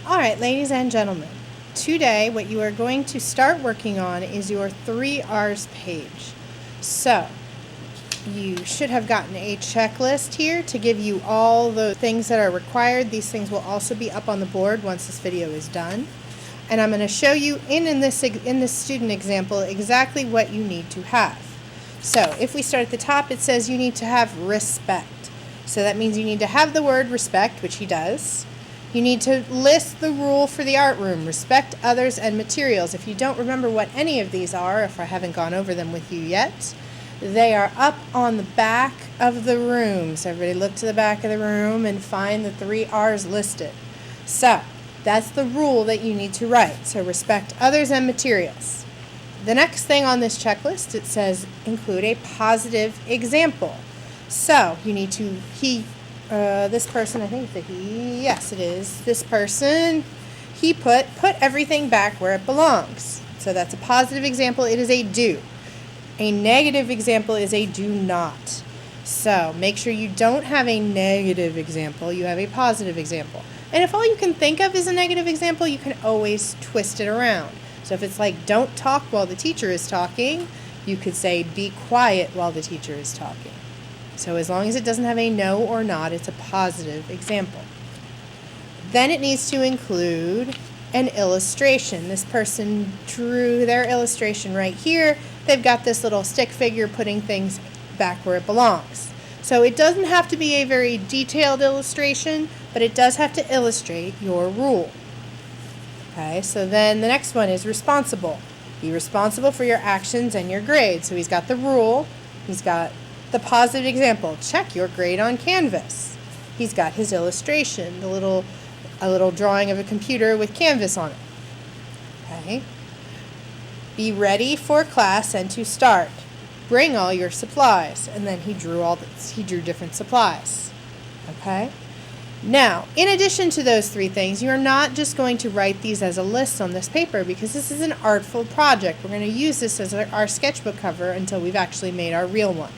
All right, ladies and gentlemen, today what you are going to start working on is your 3 R's page. So, you should have gotten a checklist here to give you all the things that are required. These things will also be up on the board once this video is done. And I'm going to show you in this student example exactly what you need to have. So, if we start at the top, it says you need to have respect. So that means you need to have the word respect, which he does. You need to list the rule for the art room, respect others and materials. If you don't remember what any of these are, if I haven't gone over them with you yet, they are up on the back of the room. So everybody look to the back of the room and find the 3 R's listed. So that's the rule that you need to write. So respect others and materials. The next thing on this checklist, it says include a positive example. So you need to, this person, I think it's a he, yes it is, this person, he put everything back where it belongs. So that's a positive example, it is a do. A negative example is a do not. So make sure you don't have a negative example, you have a positive example. And if all you can think of is a negative example, you can always twist it around. So if it's like don't talk while the teacher is talking, you could say be quiet while the teacher is talking. So as long as it doesn't have a no or not, it's a positive example. Then it needs to include an illustration. This person drew their illustration right here. They've got this little stick figure putting things back where it belongs. So it doesn't have to be a very detailed illustration, but it does have to illustrate your rule. Okay, so then the next one is responsible. Be responsible for your actions and your grade. So he's got the rule, he's got the positive example, check your grade on Canvas. He's got his illustration, a little drawing of a computer with Canvas on it. Okay. Be ready for class and to start. Bring all your supplies. And then he drew different supplies. Okay. Now, in addition to those 3 things, you are not just going to write these as a list on this paper because this is an artful project. We're going to use this as our sketchbook cover until we've actually made our real one.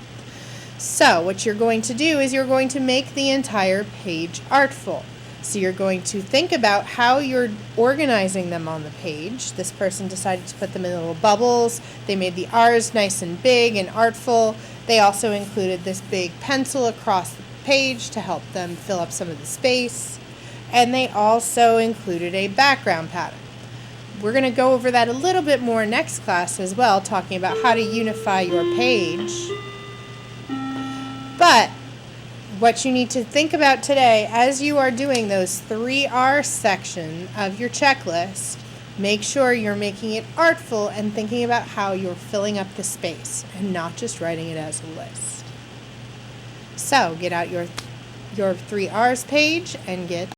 So what you're going to do is you're going to make the entire page artful. So you're going to think about how you're organizing them on the page. This person decided to put them in little bubbles. They made the R's nice and big and artful. They also included this big pencil across the page to help them fill up some of the space. And they also included a background pattern. We're going to go over that a little bit more next class as well, talking about how to unify your page. But what you need to think about today as you are doing those 3 R section of your checklist, make sure you're making it artful and thinking about how you're filling up the space and not just writing it as a list. So get out your 3 R's page and get